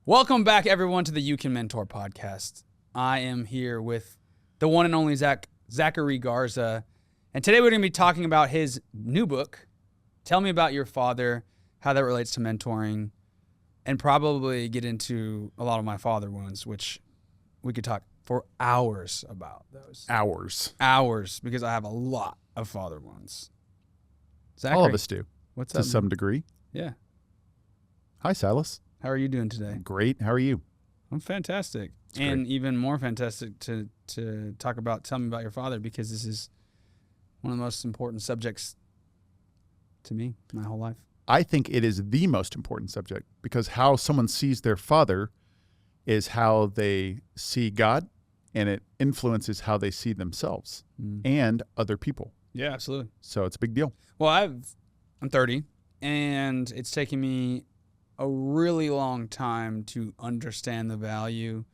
Welcome back, everyone, to the You Can Mentor podcast. I am here with the one and only Zachary Garza, and today we're going to be talking about his new book, Tell Me About Your Father, how that relates to mentoring, and probably get into a lot of my father wounds, which we could talk for hours about those. Hours, because I have a lot of father wounds. Zachary, all of us do. What's up? To some degree. Yeah. Hi, Silas. How are you doing today? Great. How are you? I'm fantastic. That's and great. Even more fantastic to talk about Tell Me About Your Father, because this is one of the most important subjects to me my whole life. I think it is the most important subject because how someone sees their father is how they see God, and it influences how they see themselves and other people. Yeah, absolutely. So it's a big deal. Well, I'm 30, and it's taken me a really long time to understand the value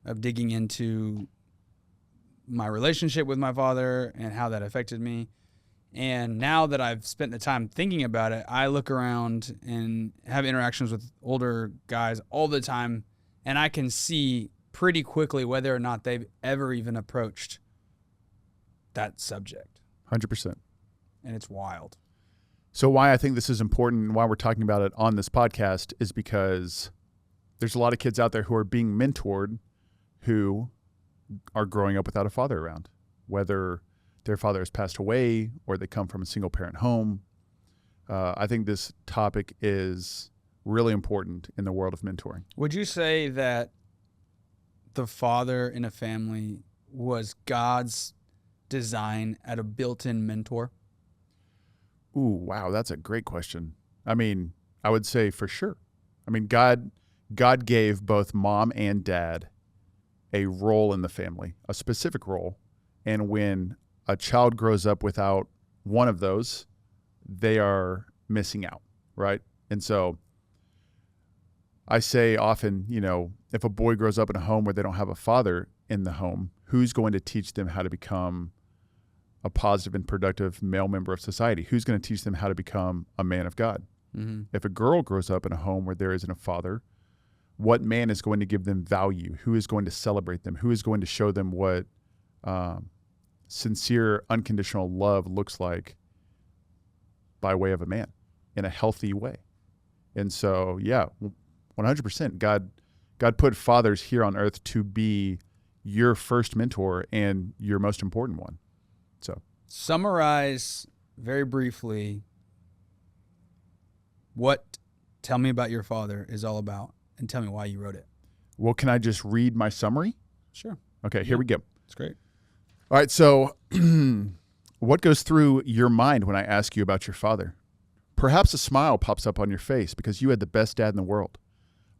of digging into my relationship with my father and how that affected me. And now that I've spent the time thinking about it, I look around and have interactions with older guys all the time, and I can see pretty quickly whether or not they've ever even approached that subject. 100%. And it's wild. So why I think this is important and why we're talking about it on this podcast is because there's a lot of kids out there who are being mentored who are growing up without a father around, whether their father has passed away or they come from a single parent home. I think this topic is really important in the world of mentoring. Would you say that the father in a family was God's design at a built-in mentor? Ooh, wow, that's a great question. I mean, I would say for sure. I mean, God gave both mom and dad a role in the family, a specific role. And when a child grows up without one of those, they are missing out, right? And so I say often, if a boy grows up in a home where they don't have a father in the home, who's going to teach them how to become a positive and productive male member of society? Who's going to teach them how to become a man of God? Mm-hmm. If a girl grows up in a home where there isn't a father, what man is going to give them value? Who is going to celebrate them? Who is going to show them what sincere, unconditional love looks like by way of a man in a healthy way? And so, yeah, 100%. God put fathers here on earth to be your first mentor and your most important one. So, summarize very briefly what Tell Me About Your Father is all about, and tell me why you wrote it. Well, can I just read my summary? Sure. Okay, here we go. It's great. All right, so what goes through your mind when I ask you about your father? Perhaps a smile pops up on your face because you had the best dad in the world.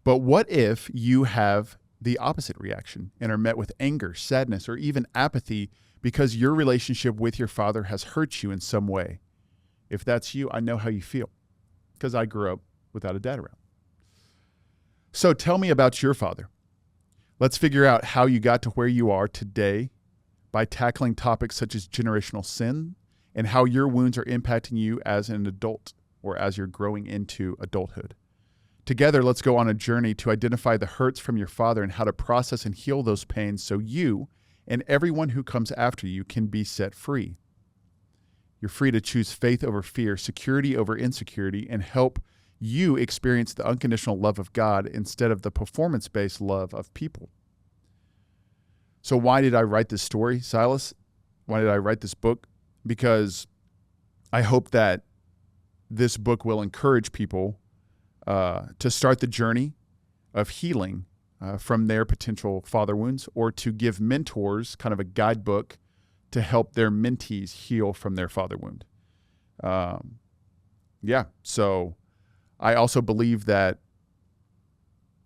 But what if you have the opposite reaction and are met with anger, sadness, or even apathy because your relationship with your father has hurt you in some way? If that's you, I know how you feel because I grew up without a dad around. So tell me about your father. Let's figure out how you got to where you are today by tackling topics such as generational sin and how your wounds are impacting you as an adult or as you're growing into adulthood. Together, let's go on a journey to identify the hurts from your father and how to process and heal those pains so you and everyone who comes after you can be set free. You're free to choose faith over fear, security over insecurity, and help you experience the unconditional love of God instead of the performance-based love of people. So why did I write this story, Silas? Why did I write this book? Because I hope that this book will encourage people to start the journey of healing from their potential father wounds, or to give mentors kind of a guidebook to help their mentees heal from their father wound. So I also believe that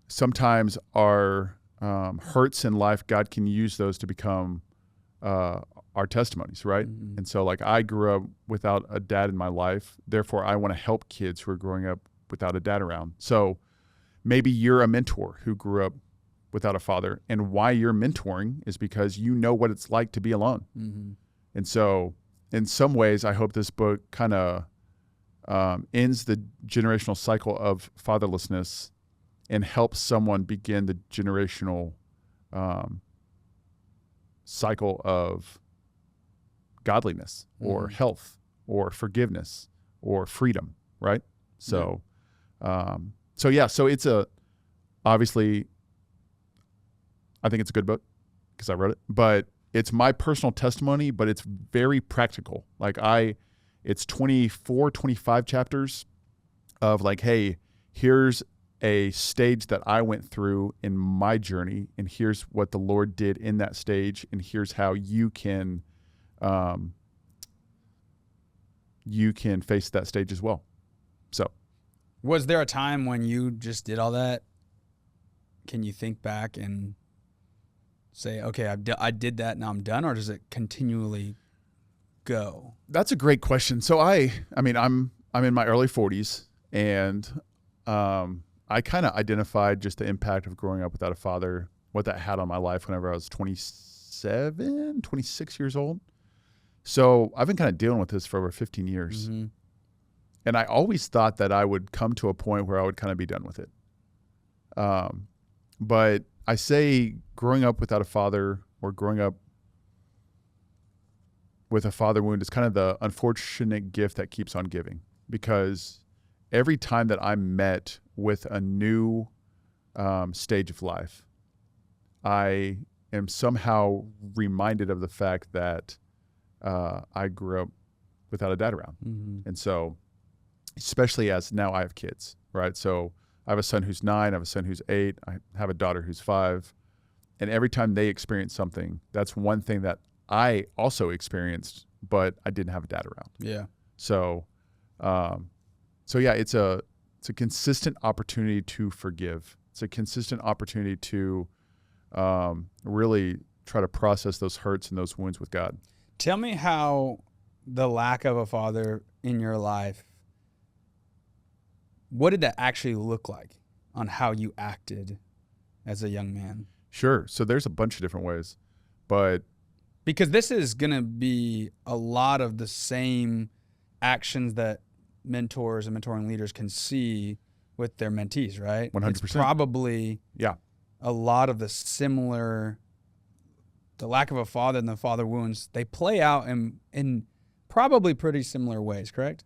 sometimes our hurts in life, God can use those to become our testimonies, right? Mm-hmm. And so like I grew up without a dad in my life, therefore I want to help kids who are growing up without a dad around. So maybe you're a mentor who grew up without a father, and why you're mentoring is because you know what it's like to be alone. Mm-hmm. And so in some ways, I hope this book kind of ends the generational cycle of fatherlessness and help someone begin the generational cycle of godliness or health or forgiveness or freedom, right? So, so it's obviously, I think it's a good book because I wrote it, but it's my personal testimony, but it's very practical. Like it's 24, 25 chapters of like, hey, here's a stage that I went through in my journey, and here's what the Lord did in that stage, and here's how you can face that stage as well. So, was there a time when you just did all that? Can you think back and say, okay, I did that, now I'm done, or does it continually go? That's a great question. So I'm in my early 40s, and I kind of identified just the impact of growing up without a father, what that had on my life whenever I was 26 years old. So I've been kind of dealing with this for over 15 years. Mm-hmm. And I always thought that I would come to a point where I would kind of be done with it. But I say growing up without a father or growing up with a father wound is kind of the unfortunate gift that keeps on giving, because every time that I'm met with a new stage of life, I am somehow reminded of the fact that I grew up without a dad around. Mm-hmm. And so, especially as now I have kids, right? So I have a son who's 9, I have a son who's 8, I have a daughter who's 5. And every time they experience something, that's one thing that I also experienced, but I didn't have a dad around. Yeah. So, yeah, it's a consistent opportunity to forgive. It's a consistent opportunity to really try to process those hurts and those wounds with God. Tell me how the lack of a father in your life, what did that actually look like on how you acted as a young man? Sure. So there's a bunch of different ways, but because this is going to be a lot of the same actions that mentors and mentoring leaders can see with their mentees, right? 100%. It's probably a lot of the similar, the lack of a father and the father wounds, they play out in probably pretty similar ways, correct?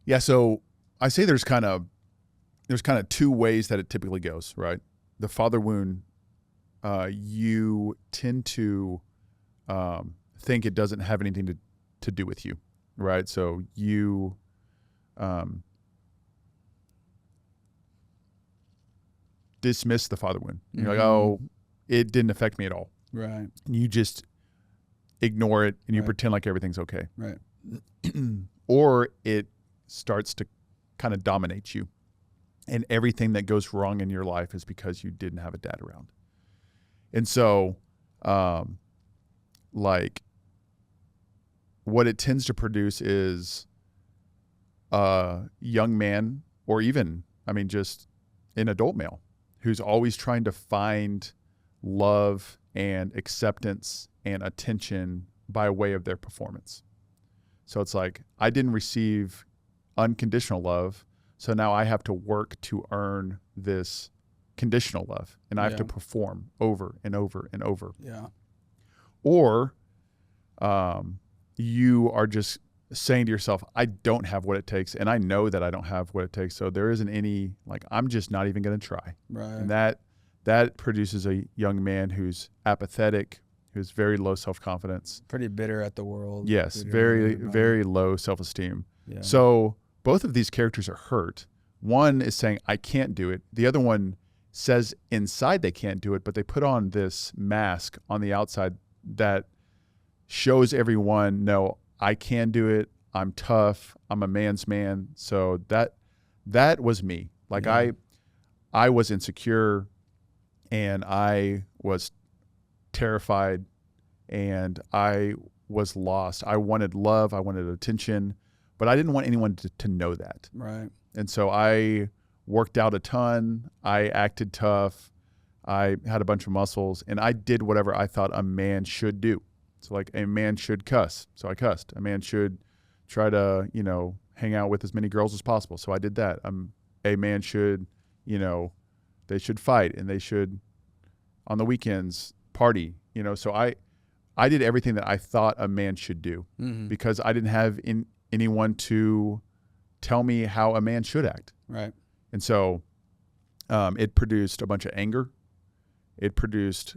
Yeah, so I say there's kind of 2 ways that it typically goes, right? The father wound, you tend to think it doesn't have anything to do with you, right? So you dismiss the father wound. You're like, oh, it didn't affect me at all. Right. And you just ignore it and you pretend like everything's okay. Right. Or it starts to kind of dominate you. And everything that goes wrong in your life is because you didn't have a dad around. And so, like, what it tends to produce is a young man, or even, just an adult male, who's always trying to find love and acceptance and attention by way of their performance. So it's like, I didn't receive unconditional love, so now I have to work to earn this conditional love, and I have to perform over and over and over. Yeah. Or you are just saying to yourself, I don't have what it takes, and I know that I don't have what it takes, so there isn't any, like, I'm just not even going to try. Right. And that produces a young man who's apathetic, who's very low self-confidence. Pretty bitter at the world. Yes, very, very low self-esteem. Yeah. So both of these characters are hurt. One is saying, I can't do it. The other one says inside they can't do it, but they put on this mask on the outside that shows everyone, no, I can do it. I'm tough. I'm a man's man. So that was me. Like, I was insecure, and I was terrified, and I was lost. I wanted love. I wanted attention, but I didn't want anyone to know that. Right. And so I worked out a ton. I acted tough. I had a bunch of muscles, and I did whatever I thought a man should do. So, like, a man should cuss. So I cussed. A man should try to, hang out with as many girls as possible. So I did that. A man should, They should fight, and they should, on the weekends, party. So I did everything that I thought a man should do because I didn't have anyone to tell me how a man should act. Right. And so it produced a bunch of anger. It produced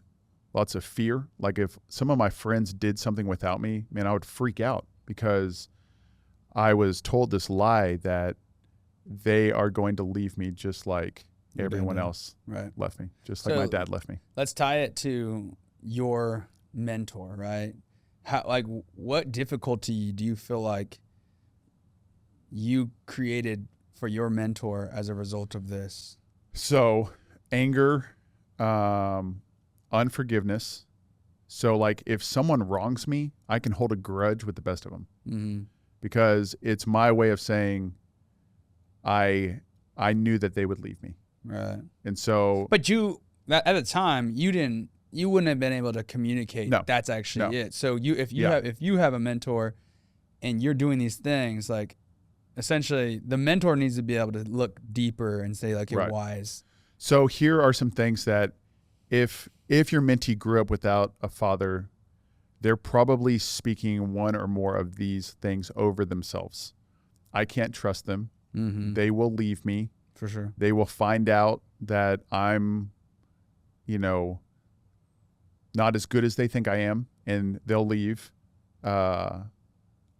lots of fear. Like if some of my friends did something without me, man, I would freak out because I was told this lie that they are going to leave me just like everyone else left me, just like my dad left me. Let's tie it to your mentor, right? What difficulty do you feel like you created for your mentor as a result of this? So anger, unforgiveness. So like if someone wrongs me, I can hold a grudge with the best of them because it's my way of saying I knew that they would leave me. Right. And so, but at the time you wouldn't have been able to communicate. No. That's actually it. So if you have a mentor and you're doing these things, like essentially the mentor needs to be able to look deeper and say like, you're wise. So here are some things that if your mentee grew up without a father, they're probably speaking one or more of these things over themselves. I can't trust them. They will leave me. For sure. They will find out that I'm, not as good as they think I am, and they'll leave. I'm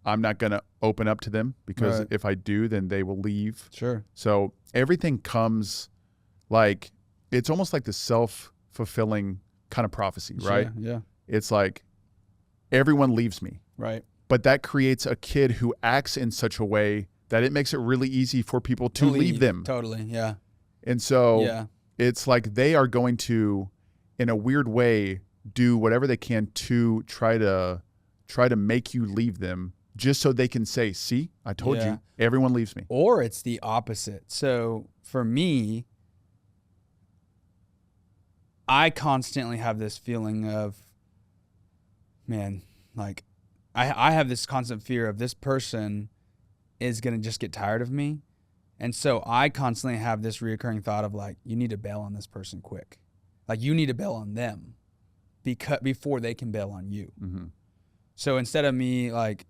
not going to open up to them because if I do, then they will leave. Sure. So everything comes like, it's almost like the self-fulfilling kind of prophecy, right? Yeah. It's like everyone leaves me. Right. But that creates a kid who acts in such a way that it makes it really easy for people to leave them. Totally, yeah. And so it's like they are going to, in a weird way, do whatever they can to try to make you leave them just so they can say, see, I told you, everyone leaves me. Or it's the opposite. So for me, I constantly have this feeling of, man, like I have this constant fear of this person is going to just get tired of me. And so I constantly have this reoccurring thought of like, you need to bail on this person quick. Like you need to bail on them before they can bail on you. So instead of me like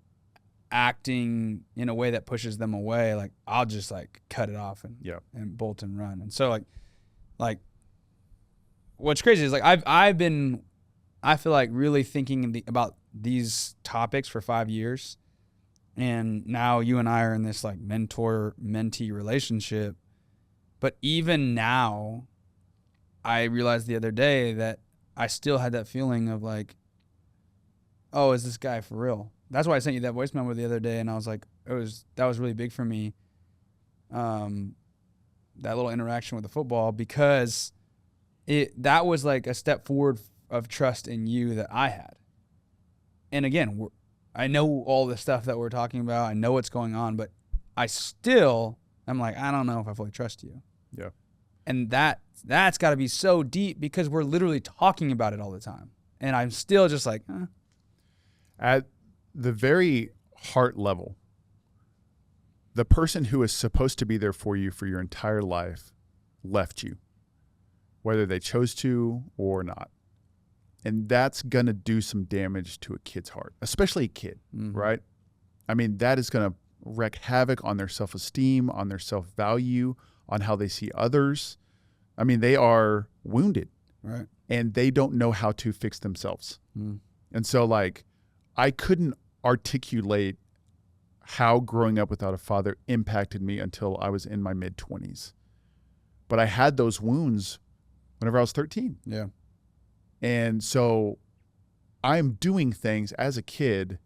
acting in a way that pushes them away, like I'll just like cut it off and bolt and run. And so like what's crazy is like I feel like really thinking about these topics for 5 years. And now you and I are in this like mentor-mentee relationship. But even now, I realized the other day that I still had that feeling of like, oh, is this guy for real? That's why I sent you that voice memo the other day. And I was like, that was really big for me. That little interaction with the football, because that was like a step forward of trust in you that I had. And again, I know all the stuff that we're talking about. I know what's going on, but I'm like, I don't know if I fully trust you. Yeah. And that's got to be so deep because we're literally talking about it all the time. And I'm still just like, At the very heart level, the person who is supposed to be there for you for your entire life left you, whether they chose to or not. And that's going to do some damage to a kid's heart, especially a kid, right? I mean, that is going to wreak havoc on their self-esteem, on their self-value, on how they see others. I mean, they are wounded, right? And they don't know how to fix themselves. And so, like, I couldn't articulate how growing up without a father impacted me until I was in my mid-20s. But I had those wounds whenever I was 13. Yeah. And so I'm doing things as a kid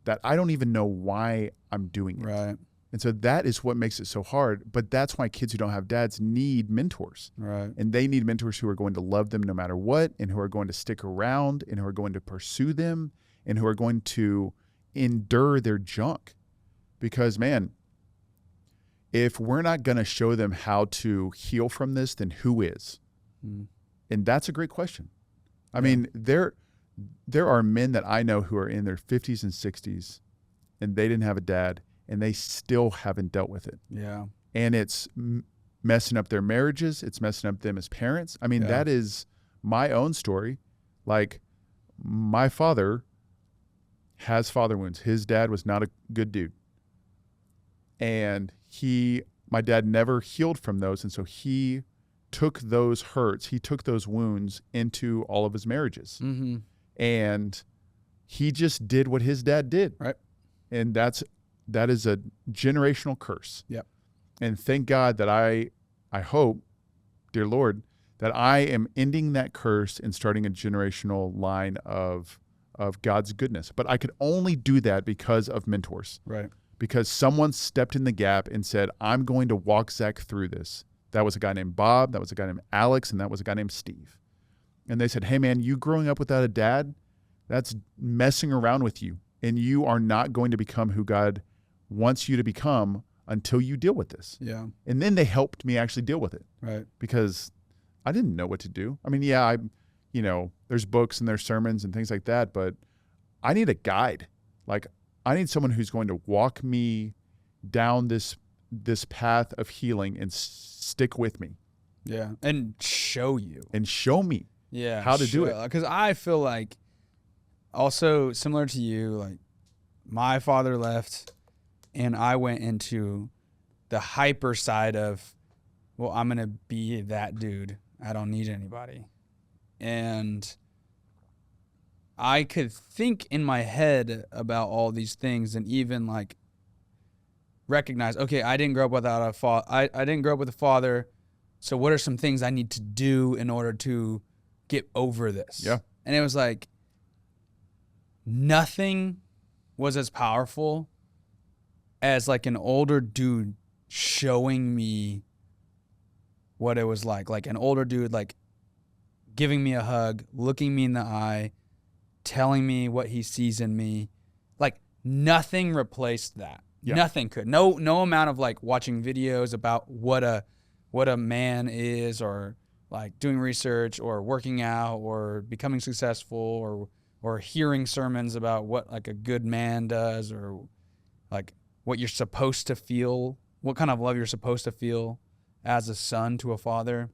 that I don't even know why I'm doing it. Right. And so that is what makes it so hard. But that's why kids who don't have dads need mentors. Right. And they need mentors who are going to love them no matter what, and who are going to stick around, and who are going to pursue them, and who are going to endure their junk. Because, man, if we're not going to show them how to heal from this, then who is? And that's a great question. I mean, there are men that I know who are in their 50s and 60s, and they didn't have a dad, and they still haven't dealt with it. Yeah. And it's messing up their marriages. It's messing up them as parents. I mean, Yeah. that is my own story. Like, my father has father wounds. His dad was not a good dude. And my dad never healed from those. And so he took those hurts, he took those wounds into all of his marriages. Mm-hmm. And he just did what his dad did. Right. And that is a generational curse. Yep. And thank God that I hope, dear Lord, that I am ending that curse and starting a generational line of God's goodness. But I could only do that because of mentors. Right. Because someone stepped in the gap and said, I'm going to walk Zach through this. That was a guy named Bob, that was a guy named Alex, and that was a guy named Steve. And they said, hey man, you growing up without a dad, that's messing around with you. And you are not going to become who God wants you to become until you deal with this. Yeah. And then they helped me actually deal with it. Right. Because I didn't know what to do. I mean, yeah, there's books and there's sermons and things like that, but I need a guide. Like, I need someone who's going to walk me down this path of healing and stick with me. Yeah. And show you. And show me Yeah. how to do it. Because I feel like, also similar to you, like my father left and I went into the hyper side of, well, I'm going to be that dude. I don't need anybody. And I could think in my head about all these things and even like recognize, okay, I didn't grow up without a father. I didn't grow up with a father. So what are some things I need to do in order to get over this? Yeah. And it was like, nothing was as powerful as like an older dude showing me what it was like an older dude, like giving me a hug, looking me in the eye, telling me what he sees in me. Like nothing replaced that. Yeah. Nothing could. No amount of like watching videos about what a man is, or like doing research or working out or becoming successful or hearing sermons about what like a good man does, or like what you're supposed to feel, what kind of love you're supposed to feel as a son to a father.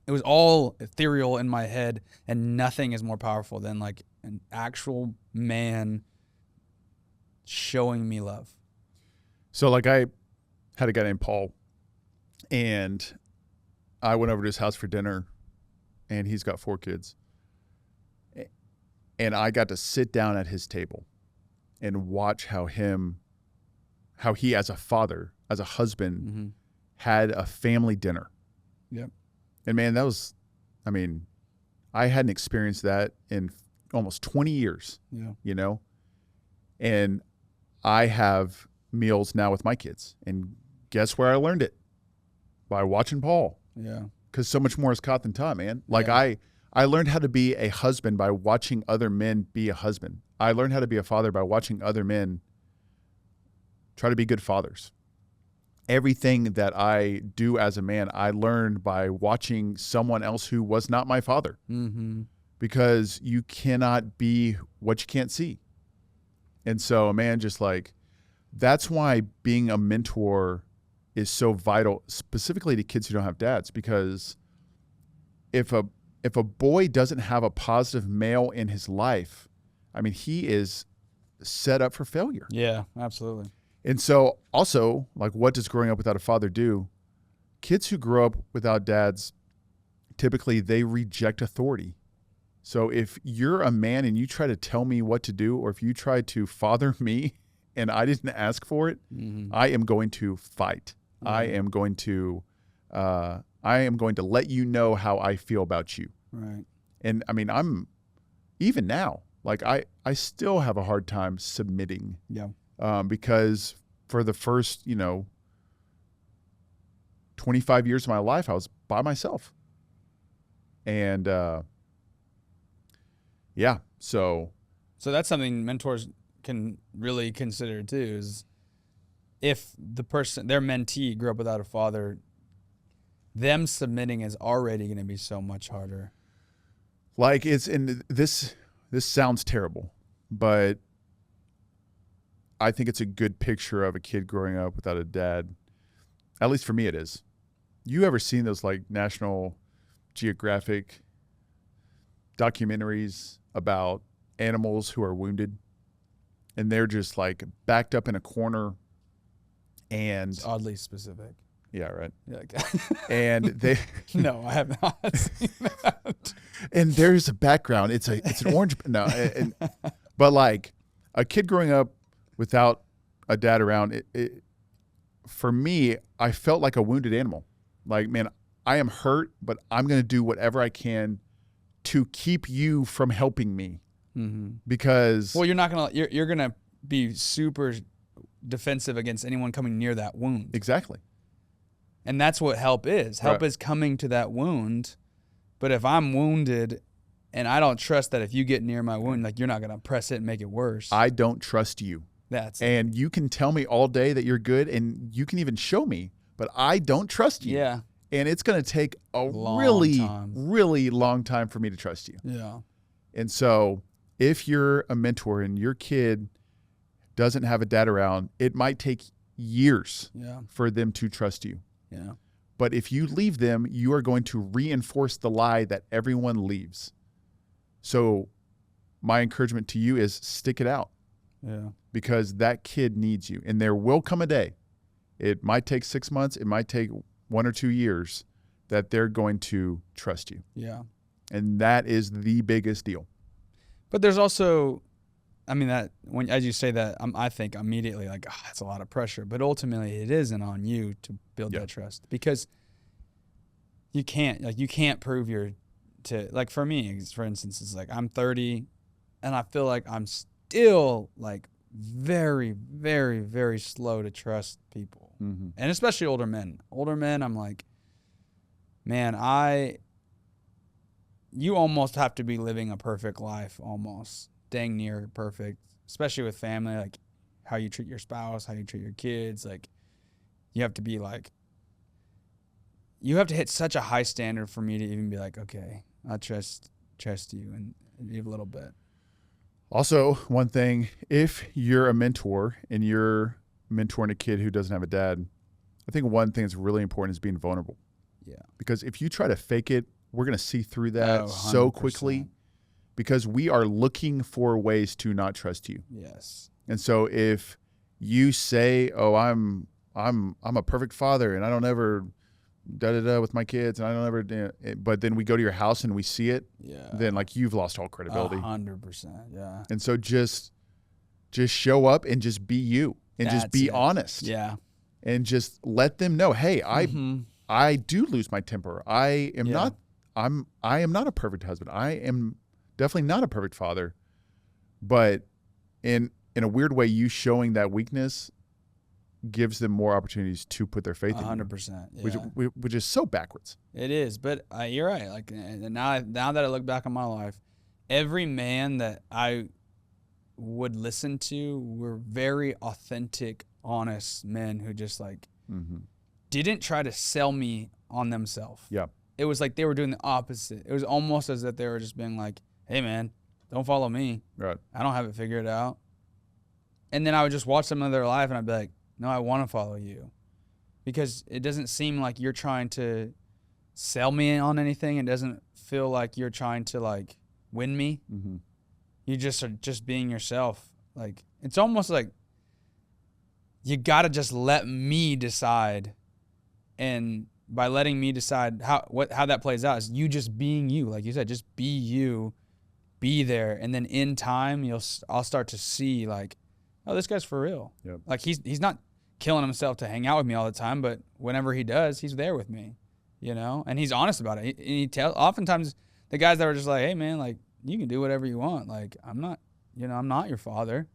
It was all ethereal in my head, and nothing is more powerful than like an actual man showing me love. So like, I had a guy named Paul, and I went over to his house for dinner, and he's got 4 kids. And I got to sit down at his table and watch how he as a father, as a husband, had a family dinner. Yep. And man, I hadn't experienced that in almost 20 years. Yeah. And I have meals now with my kids. And guess where I learned it? By watching Paul. Yeah. Because so much more is caught than taught, man. Like, Yeah. I learned how to be a husband by watching other men be a husband. I learned how to be a father by watching other men try to be good fathers. Everything that I do as a man, I learned by watching someone else who was not my father. Mm-hmm. Because you cannot be what you can't see. And so, man, just like, that's why being a mentor is so vital, specifically to kids who don't have dads. Because if a boy doesn't have a positive male in his life, I mean, he is set up for failure. Yeah, absolutely. And so also, like, what does growing up without a father do? Kids who grow up without dads, typically they reject authority. So if you're a man and you try to tell me what to do, or if you try to father me and I didn't ask for it, I am going to fight. I am going to let you know how I feel about you. Right. And I mean, I'm even now, like, I still have a hard time submitting. Yeah. Because for the first, 25 years of my life, I was by myself. And yeah, so that's something mentors can really consider too, is if the person, their mentee, grew up without a father, them submitting is already going to be so much harder. like, it's in this sounds terrible, but I think it's a good picture of a kid growing up without a dad. At least for me, it is. you ever seen those like National Geographic documentaries about animals who are wounded and they're just like backed up in a corner and It's oddly specific. yeah, right. Yeah, okay. And they No, I have not seen that. and there's a background. It's an orange no, but like a kid growing up without a dad around, for me, I felt like a wounded animal. Like, man, I am hurt, but I'm going to do whatever I can to keep you from helping me. Mm-hmm. Because you're not gonna you're gonna be super defensive against anyone coming near that wound. Exactly. And that's what help is. Help is coming to that wound. But if I'm wounded and I don't trust that if you get near my wound, like you're not gonna press it and make it worse. I don't trust you. And you can tell me all day that you're good, and you can even show me, but I don't trust you. Yeah. And it's going to take a really long time for me to trust you. Yeah. And so if you're a mentor and your kid doesn't have a dad around, it might take years for them to trust you. Yeah. But if you leave them, you are going to reinforce the lie that everyone leaves. So my encouragement to you is stick it out. Yeah. Because that kid needs you. And there will come a day. It might take 6 months. It might take 1 or 2 years that they're going to trust you. Yeah. And that is the biggest deal. But there's also, I mean, that when, as you say that, I think immediately like, oh, that's a lot of pressure. But ultimately it isn't on you to build that trust, because you can't prove like for me, for instance, it's like I'm 30 and I feel like I'm still like very, very, very slow to trust people. Mm-hmm. And especially older men. Older men, I'm like, man, you almost have to be living a perfect life, almost dang near perfect, especially with family, like how you treat your spouse, how you treat your kids. Like you have to be like, you have to hit such a high standard for me to even be like, okay, I trust you and a little bit. Also, one thing, if you're a mentor and you're mentoring a kid who doesn't have a dad, I think one thing that's really important is being vulnerable. Yeah. Because if you try to fake it, we're going to see through that so quickly, because we are looking for ways to not trust you. Yes. And so if you say, "Oh, I'm a perfect father and I don't ever with my kids and I don't ever," but then we go to your house and we see it, then like you've lost all credibility. 100%. Yeah. And so just show up and just be you and just be honest. Yeah. And just let them know, hey, I do lose my temper. I am not a perfect husband. I am definitely not a perfect father. But in a weird way, you showing that weakness gives them more opportunities to put their faith in 100%. you, which is so backwards. It is, but you're right. Like now that I look back on my life, every man that I would listen to were very authentic, honest men who just like didn't try to sell me on themselves. Yeah. It was like they were doing the opposite. It was almost as if they were just being like, hey man, don't follow me. Right. I don't have it figured out. And then I would just watch some of their life and I'd be like, no, I want to follow you, because it doesn't seem like you're trying to sell me on anything. It doesn't feel like you're trying to like win me. Mm-hmm. You just are just being yourself. Like it's almost like you got to just let me decide. And by letting me decide how that plays out is you just being you. Like you said, just be you, be there. And then in time, I'll start to see like, oh, this guy's for real. Yep. Like he's not killing himself to hang out with me all the time, but whenever he does, he's there with me, and he's honest about it. He tells, oftentimes the guys that are just like, hey man, like you can do whatever you want. Like I'm not your father.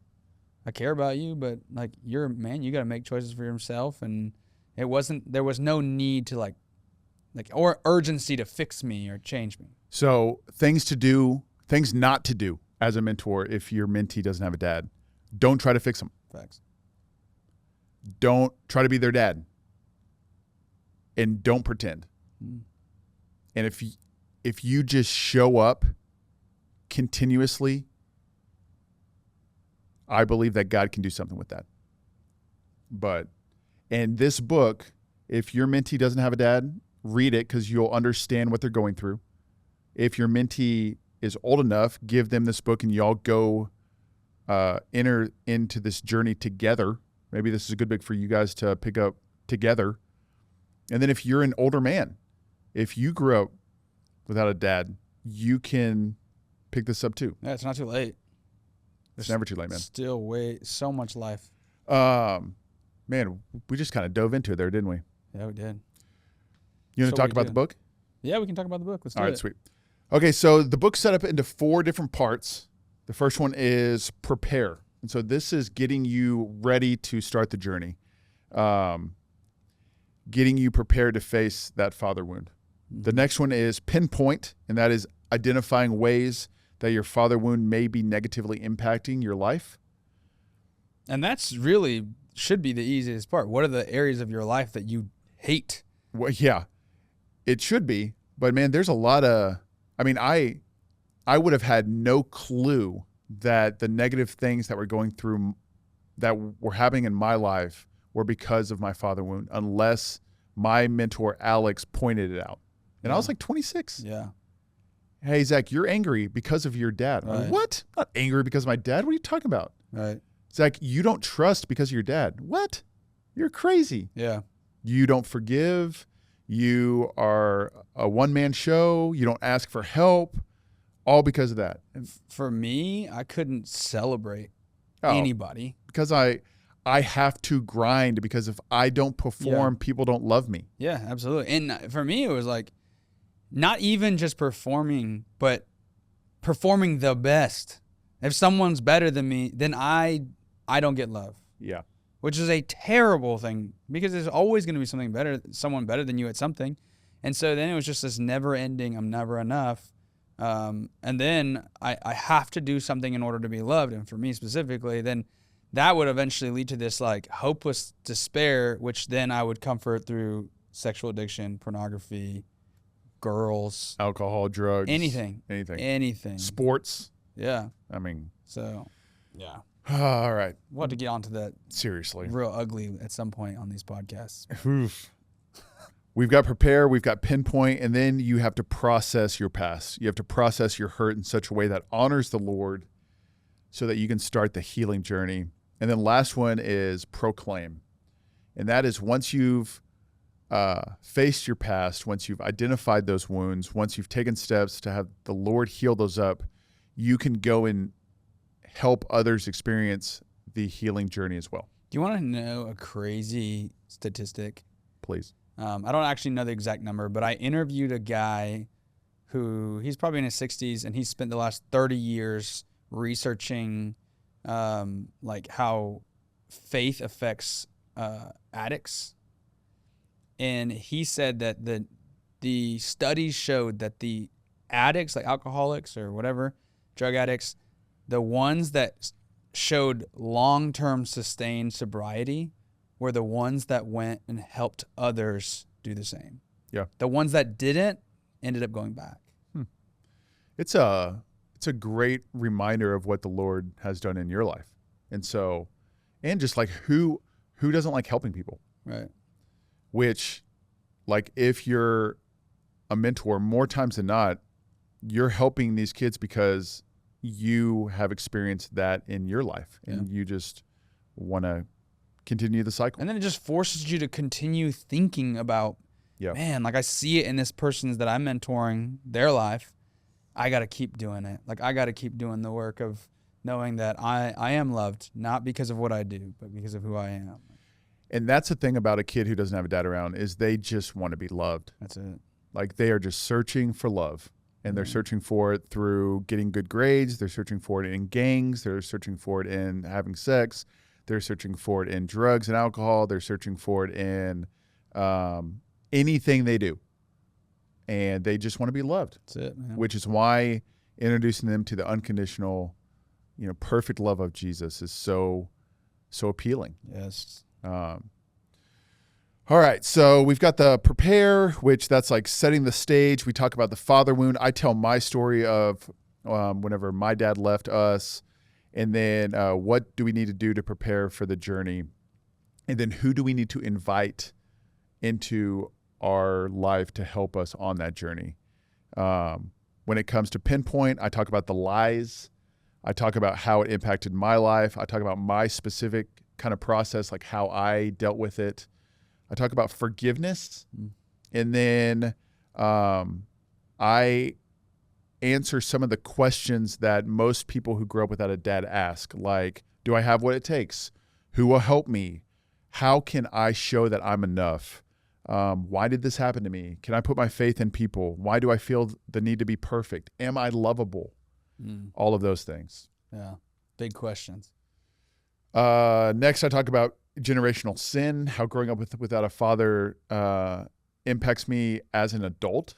I care about you, but like you're a man, you got to make choices for yourself. And there was no need to like or urgency to fix me or change me. So things not to do as a mentor if your mentee doesn't have a dad. Don't try to fix them. Facts. Don't try to be their dad. And don't pretend. And if you just show up continuously, I believe that God can do something with that. And this book If your mentee doesn't have a dad, read it because you'll understand what they're going through. If your mentee is old enough, give them this book and y'all go enter into this journey together. Maybe this is a good book for you guys to pick up together. And then if you're an older man, if you grew up without a dad, you can pick this up too. Yeah, it's not too late. It's never too late, man. Still so much life. Man, we just kind of dove into it there, didn't we? Yeah, we did. You want to talk about the book? Yeah, we can talk about the book. Let's do it. All right, sweet. Okay, so the book's set up into 4 different parts. The first one is prepare. And so this is getting you ready to start the journey, getting you prepared to face that father wound. The next one is pinpoint, and that is identifying ways that your father wound may be negatively impacting your life. And that's really should be the easiest part. What are the areas of your life that you hate? Well, yeah, it should be. But, man, there's a lot of – I mean, I would have had no clue that the negative things that were going through that were happening in my life were because of my father wound unless my mentor, Alex, pointed it out. And I was like 26. Yeah. Hey, Zach, you're angry because of your dad. Right. Like, what? I'm not angry because of my dad. What are you talking about? Right. Zach, you don't trust because of your dad. What? You're crazy. Yeah. You don't forgive. You are a one-man show. You don't ask for help. All because of that. For me, I couldn't celebrate anybody. Because I have to grind, because if I don't perform, people don't love me. Yeah, absolutely. And for me, it was like not even just performing, but performing the best. If someone's better than me, then I don't get love. Yeah. Which is a terrible thing because there's always going to be someone better than you at something. And so then it was just this never ending, I'm never enough. And then I have to do something in order to be loved. And for me specifically, then that would eventually lead to this like hopeless despair, which then I would comfort through sexual addiction, pornography, girls, alcohol, drugs, anything, sports. Yeah. I mean, so yeah. All right. We'll have to get onto that. Seriously. Real ugly at some point on these podcasts. Oof. We've got prepare, we've got pinpoint, and then you have to process your past. You have to process your hurt in such a way that honors the Lord so that you can start the healing journey. And then last one is proclaim. And that is once you've faced your past, once you've identified those wounds, once you've taken steps to have the Lord heal those up, you can go and help others experience the healing journey as well. Do you want to know a crazy statistic? Please. I don't actually know the exact number, but I interviewed a guy who he's probably in his 60s, and he spent the last 30 years researching like how faith affects addicts. And he said that the studies showed that the addicts, like alcoholics or whatever, drug addicts, the ones that showed long-term sustained sobriety were the ones that went and helped others do the same. Yeah. The ones that didn't ended up going back. It's a great reminder of what the Lord has done in your life. And so, and just like who doesn't like helping people? Right. Which, like, if you're a mentor, more times than not, you're helping these kids because you have experienced that in your life, and you just want to continue the cycle. And then it just forces you to continue thinking about, man, like I see it in this person's that I'm mentoring, their life. I got to keep doing it. Like I got to keep doing the work of knowing that I am loved, not because of what I do, but because of who I am. And that's the thing about a kid who doesn't have a dad around is they just want to be loved. That's it. Like they are just searching for love. And they're searching for it through getting good grades. They're searching for it in gangs. They're searching for it in having sex. They're searching for it in drugs and alcohol. They're searching for it in anything they do. And they just want to be loved. That's it, man. Which is why introducing them to the unconditional, perfect love of Jesus is so appealing. Yes. All right, so we've got the prepare, which that's like setting the stage. We talk about the father wound. I tell my story of whenever my dad left us, and then what do we need to do to prepare for the journey, and then who do we need to invite into our life to help us on that journey. When it comes to pinpoint, I talk about the lies. I talk about how it impacted my life. I talk about my specific kind of process, like how I dealt with it. I talk about forgiveness. And then I answer some of the questions that most people who grow up without a dad ask, like, do I have what it takes? Who will help me? How can I show that I'm enough? Why did this happen to me? Can I put my faith in people? Why do I feel the need to be perfect? Am I lovable? All of those things. Yeah. Big questions. Next, I talk about generational sin, how growing up without a father impacts me as an adult,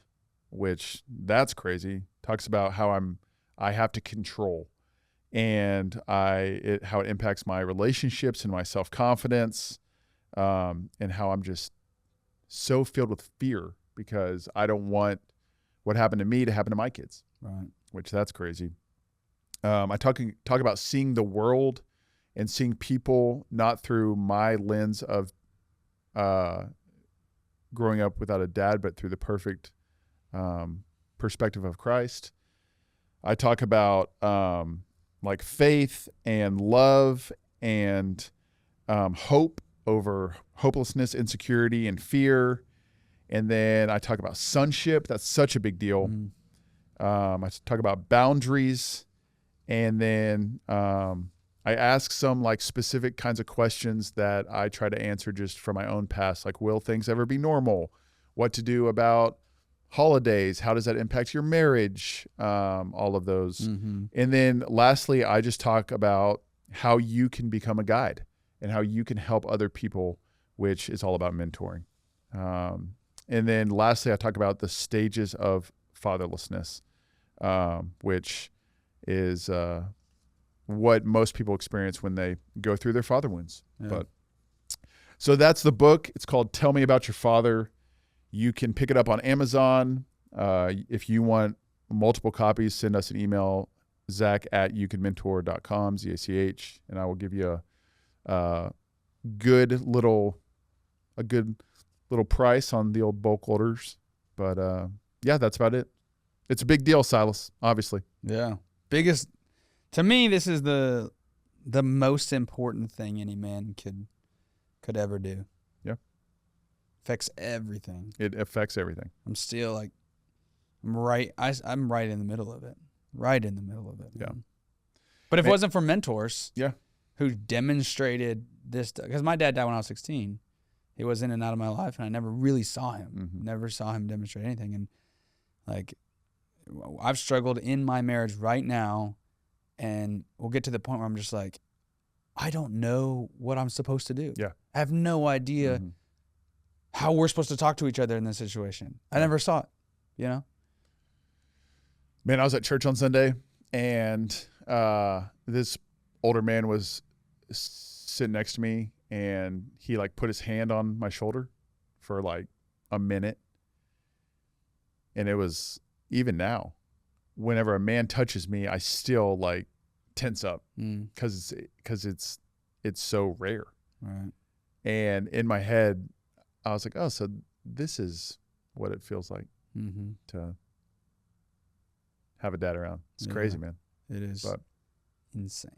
which that's crazy. Talks about how I have to control, and how it impacts my relationships and my self-confidence, and how I'm just so filled with fear because I don't want what happened to me to happen to my kids. Right. Which that's crazy. I talk about seeing the world and seeing people not through my lens of growing up without a dad, but through the perfect perspective of Christ. I talk about like faith and love and hope over hopelessness, insecurity, and fear. And then I talk about sonship. That's such a big deal. I talk about boundaries. And then I ask some like specific kinds of questions that I try to answer just from my own past, like, will things ever be normal? What to do about holidays? How does that impact your marriage? All of those. And then lastly, I just talk about how you can become a guide and how you can help other people, which is all about mentoring. And then lastly, I talk about the stages of fatherlessness, which is what most people experience when they go through their father wounds. Yeah. But so that's the book. It's called Tell Me About Your Father. You can pick it up on Amazon. If you want multiple copies, send us an email, zach@youcanmentor.com, ZACH, and I will give you a good little price on the old bulk orders. But yeah, that's about it. It's a big deal, Silas, obviously. Yeah. Biggest, to me, this is the most important thing any man could ever do. Yeah. Affects everything. It affects everything. I'm still like, I'm right in the middle of it. Right in the middle of it. Yeah. Man. But if it wasn't for mentors, yeah, who demonstrated this, because my dad died when I was 16. He was in and out of my life, and I never really saw him. Never saw him demonstrate anything. And like, I've struggled in my marriage right now, and we'll get to the point where I'm just like, I don't know what I'm supposed to do. Yeah. I have no idea how we're supposed to talk to each other in this situation. I never saw it, you know? Man, I was at church on Sunday, and this older man was sitting next to me, and he like put his hand on my shoulder for like a minute. And it was, even now, whenever a man touches me, I still like tense up because it's so rare. Right. And in my head, I was like, oh, so this is what it feels like to have a dad around. It's crazy, man. It is insane.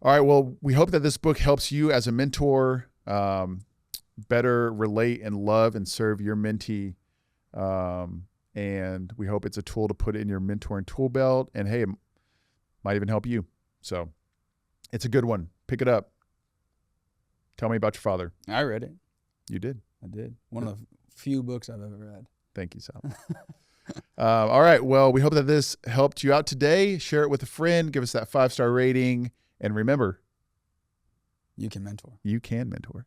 All right. Well, we hope that this book helps you as a mentor better relate and love and serve your mentee. And we hope it's a tool to put in your mentoring tool belt. And hey, it might even help you. So it's a good one. Pick it up. Tell me about your father. I read it. You did? I did. One of the few books I've ever read. Thank you, Sal. All right. Well, we hope that this helped you out today. Share it with a friend. Give us that 5-star rating. And remember, you can mentor. You can mentor.